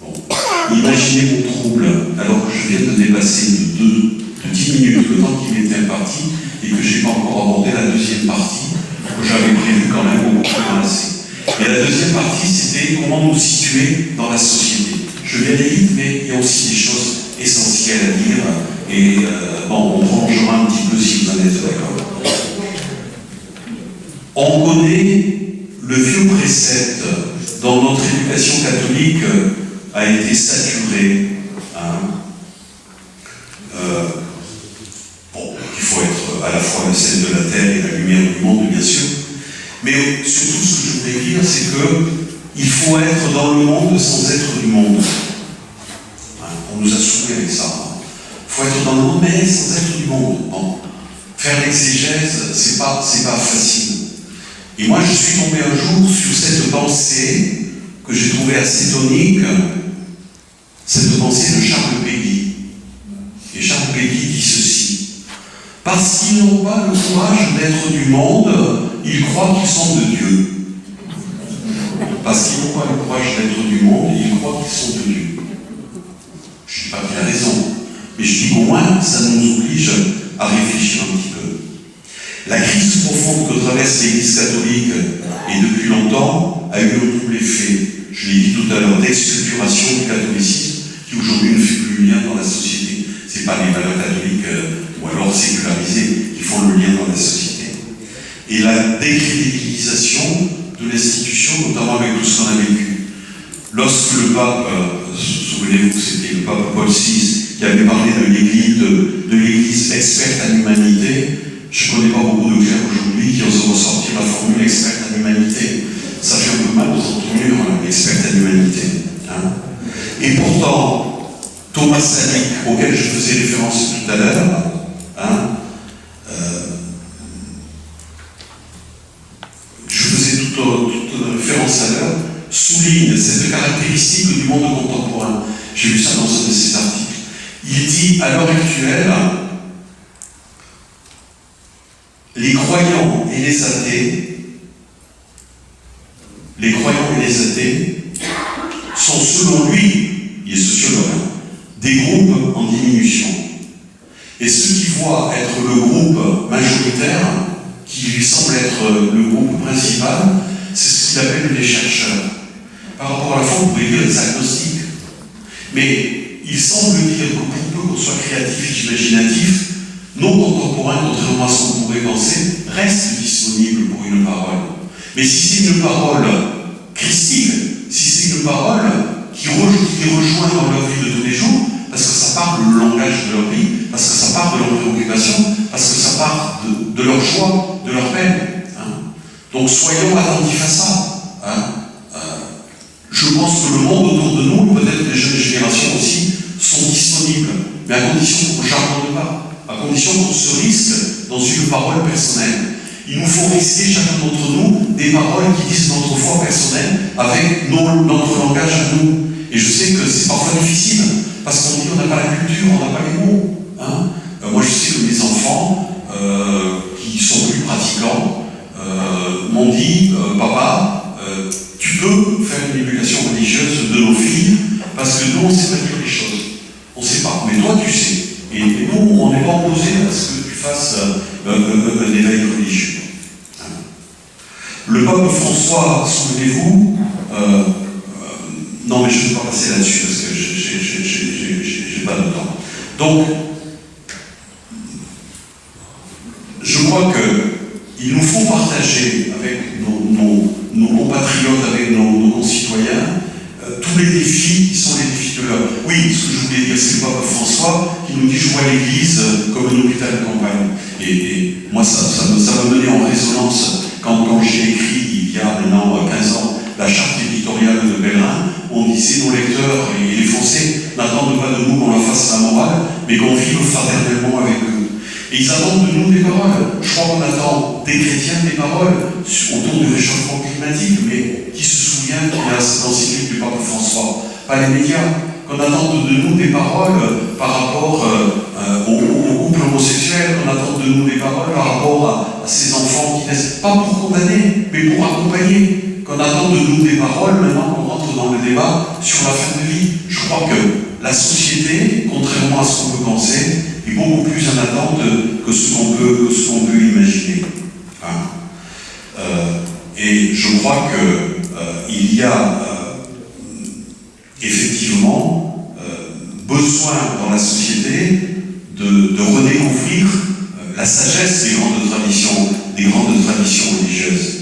Bon. Imaginez mon trouble, alors que je viens de dépasser de 10 minutes le temps qui m'était imparti et que je n'ai pas encore abordé la deuxième partie, que j'avais prévu quand même beaucoup plus enlacée. Et la deuxième partie, c'était comment nous situer dans la société. Je vais aller vite, mais il y a aussi des choses essentielles à dire, et bon, on prolongera un petit peu si vous en êtes d'accord. On connaît le vieux précepte dans notre éducation catholique a été saturé. Bon, il faut être à la fois le sel de la terre et la lumière du monde, bien sûr. Mais surtout, ce que je voulais dire, c'est qu'il faut être dans le monde sans être du monde. On nous a saoulés avec ça. Il faut être dans le monde, mais sans être du monde. Bon. Faire l'exégèse, c'est pas facile. Et moi, je suis tombé un jour sur cette pensée que j'ai trouvée assez tonique, cette pensée de Charles Péguy. Et Charles Péguy dit ceci: parce qu'ils n'ont pas le courage d'être du monde, ils croient qu'ils sont de Dieu. Parce qu'ils n'ont pas le courage d'être du monde, ils croient qu'ils sont de Dieu. Je ne dis pas qu'il a raison, mais je dis qu'au moins, ça nous oblige à réfléchir un petit peu. La crise profonde que traverse l'Église catholique, et depuis longtemps, a eu un double effet, je l'ai dit tout à l'heure, d'exculturation du catholicisme, qui aujourd'hui ne fait plus le lien dans la société. Ce n'est pas les valeurs catholiques ou alors sécularisées qui font le lien dans la société. Et la décrédibilisation de l'institution, notamment avec tout ce qu'on a vécu. Lorsque le pape, souvenez-vous, c'était le pape Paul VI qui avait parlé de l'Église experte en humanité. Je ne connais pas beaucoup de clercs aujourd'hui qui osent ressortir la formule experte en humanité. Ça fait un peu mal de s'entendre, experte en humanité. Et pourtant, Thomas Sanic, auquel je faisais référence tout à l'heure, je faisais toute référence à l'heure, souligne cette caractéristique du monde contemporain. J'ai vu ça dans un de ses articles. Il dit, à l'heure actuelle, les croyants et les athées sont, selon lui, il est sociologue, des groupes en diminution. Et ceux qui voient être le groupe majoritaire, qui lui semble être le groupe principal, c'est ce qu'il appelle les chercheurs. Par rapport à la foi, on pourrait dire les agnostiques. Mais il semble dire que pour peu qu'on soit créatif et imaginatif, nos contemporains, contrairement à ce qu'on pourrait penser, restent disponibles pour une parole. Mais si c'est une parole christique, si c'est une parole qui rejoint dans leur vie de tous les jours, parce que ça parle le langage de leur vie, parce que ça parle de leurs préoccupations, parce que ça parle de leur joie, de leur peine. Donc soyons attentifs à ça. Je pense que le monde autour de nous, peut-être les jeunes générations aussi, sont disponibles, mais à condition qu'on ne charbonne pas, à condition qu'on se risque dans une parole personnelle. Il nous faut risquer chacun d'entre nous des paroles qui disent notre foi personnelle avec notre langage à nous. Et je sais que c'est parfois difficile, parce qu'on dit on n'a pas la culture, on n'a pas les mots. Moi je sais que mes enfants, qui sont plus pratiquants, m'ont dit, papa, tu peux faire une éducation religieuse de nos filles, parce que nous on ne sait pas dire les choses. On ne sait pas, mais toi tu sais. Et nous, on n'est pas opposé à ce que tu fasses un éveil religieux. Le pape François, souvenez-vous, non mais je ne vais pas passer là-dessus parce que j'ai pas de temps. Donc, je crois qu'il nous faut partager avec nos compatriotes, avec nos concitoyens, tous les défis qui sont les défis de l'homme. Oui, ce que je voulais dire, c'est le pape François qui nous dit « Je vois l'Église comme un hôpital de campagne ». Et moi, ça me menait en résonance quand j'ai écrit, il y a maintenant 15 ans, la charte éditoriale de Bellerin, où on disait « Nos lecteurs et les Français n'attendent pas de nous qu'on leur fasse la morale, mais qu'on vive fraternellement avec eux ». Et ils attendent de nous des paroles. Je crois qu'on attend des chrétiens des paroles autour du réchauffement climatique, mais qui se souvient qu'il y a cette encyclique du pape François, pas les médias, qu'on attend de nous des paroles par rapport au couple homosexuel, qu'on attend de nous des paroles par rapport à ces enfants qui naissent, pas pour condamner, mais pour accompagner, qu'on attend de nous des paroles maintenant qu'on rentre dans le débat sur la fin de vie. Je crois que la société, contrairement à ce qu'on peut penser, est beaucoup plus en attente que ce qu'on peut imaginer. Hein. Et je crois qu'il y a effectivement besoin dans la société de redécouvrir la sagesse des grandes traditions religieuses.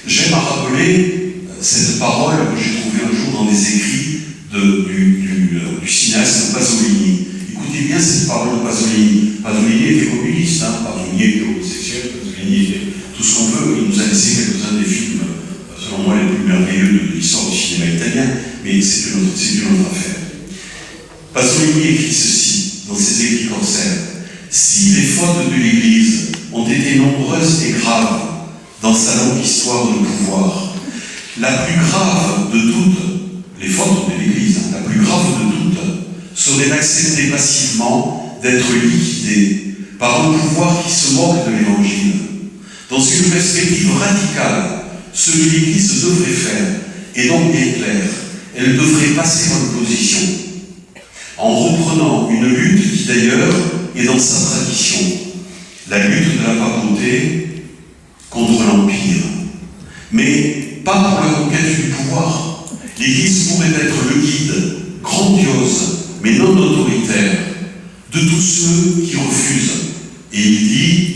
J'aime à rappeler cette parole que j'ai trouvée un jour dans des écrits du cinéaste Pasolini. Écoutez bien cette parole de Pasolini. Pasolini était communiste, Pasolini était homosexuel, Pasolini était tout ce qu'on veut. Il nous a laissé quelques-uns des films, selon moi, les plus merveilleux de l'histoire du cinéma italien, mais c'est une autre affaire. Pasolini écrit ceci dans ses écrits concerts. Si les fautes de l'Église ont été nombreuses et graves dans sa longue histoire de pouvoir, la plus grave de toutes, les fautes de l'Église, la plus grave de toutes, serait d'accepter passivement d'être liquidée par un pouvoir qui se moque de l'Évangile. Dans une perspective radicale, ce que l'Église devrait faire est donc bien clair. Elle devrait passer en opposition, en reprenant une lutte qui d'ailleurs est dans sa tradition, la lutte de la papauté contre l'Empire. Mais pas pour la conquête du pouvoir. L'Église pourrait être le guide grandiose, mais non autoritaire, de tous ceux qui refusent. Et il dit,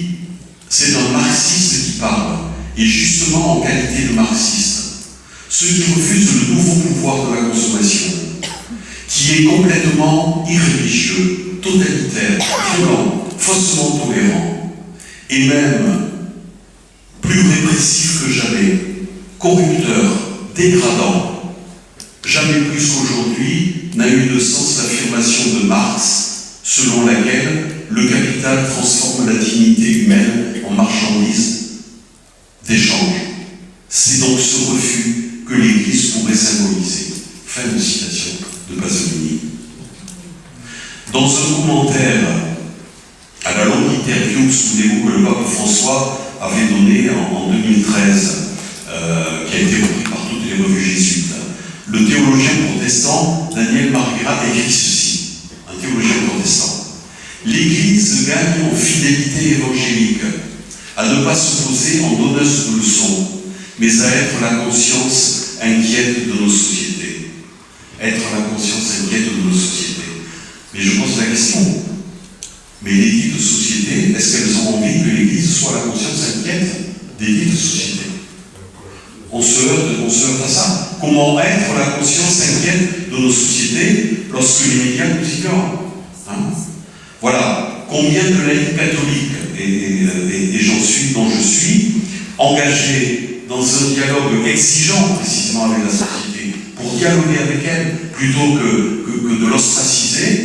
c'est un marxiste qui parle, et justement en qualité de marxiste, ceux qui refusent le nouveau pouvoir de la consommation, qui est complètement irréligieux, totalitaire, violent, faussement tolérant, et même plus répressif que jamais, corrupteur, dégradant. Jamais plus qu'aujourd'hui n'a eu de sens l'affirmation de Marx, selon laquelle le capital transforme la dignité humaine en marchandise d'échange. C'est donc ce refus que l'Église pourrait symboliser. Fin de citation de Pasolini. Dans un commentaire à la longue interview, souvenez-vous que le pape François avait donné en 2013, qui a été repris par toutes les revues jésuites, le théologien protestant Daniel Marguera écrit ceci, un théologien protestant. L'Église gagne en fidélité évangélique, à ne pas se poser en donneuse de leçons, mais à être la conscience inquiète de nos sociétés. Être la conscience inquiète de nos sociétés. Mais je pose la question, mais les dites sociétés, est-ce qu'elles ont envie que l'Église soit la conscience inquiète des dites sociétés? On se heurte à ça. Comment être la conscience inquiète de nos sociétés lorsque les médias nous ignorent? Voilà. Combien de laïcs catholiques, et dont je suis, engagés dans un dialogue exigeant précisément avec la société, pour dialoguer avec elle, plutôt que de l'ostraciser,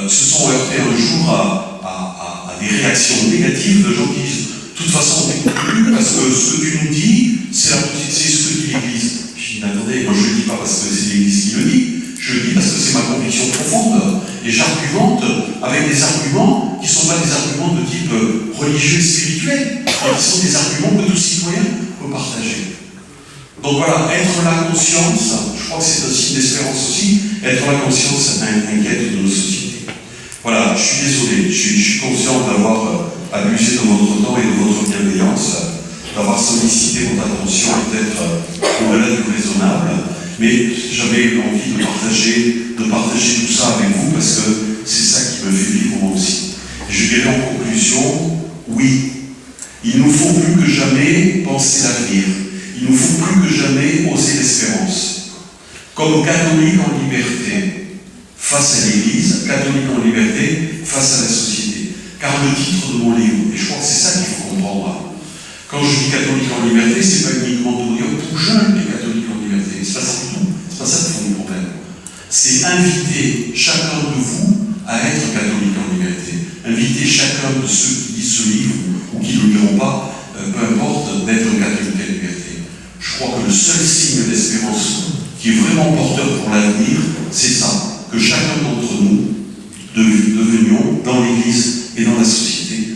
se sont heurtés un jour à des réactions négatives de gens qui disent de toute façon, on t'écoute plus parce que ce que tu nous dis, c'est ce que dit l'Église. Je dis, mais attendez, moi je ne le dis pas parce que c'est l'Église qui le dit, je le dis parce que c'est ma conviction profonde. Et j'argumente avec des arguments qui ne sont pas des arguments de type religieux et spirituel, mais qui sont des arguments que tout citoyen peut partager. Donc voilà, être la conscience, je crois que c'est un signe d'espérance aussi, être la conscience inquiète de nos sociétés. Voilà, je suis désolé, je suis conscient d'avoir abusé de votre temps et de votre bienveillance, d'avoir sollicité votre attention peut-être au-delà du raisonnable, mais j'avais envie de partager tout ça avec vous parce que c'est ça qui me fait vivre moi aussi. Et je dirais en conclusion, oui, il nous faut plus que jamais penser l'avenir, il nous faut plus que jamais oser l'espérance. Comme catholique en liberté face à l'Église, catholique en liberté face à la société. Car le titre de mon livre, et je crois que c'est ça qu'il faut comprendre, quand je dis catholique en liberté, c'est pas uniquement de dire tout jeune est catholique en liberté, c'est pas ça du tout, c'est pas ça le fond du problème. C'est inviter chacun de vous à être catholique en liberté, inviter chacun de ceux qui lisent ce livre ou qui ne le liront pas, peu importe, d'être catholique en liberté. Je crois que le seul signe d'espérance qui est vraiment porteur pour l'avenir, c'est ça, que chacun d'entre nous devenions dans l'Église et dans la société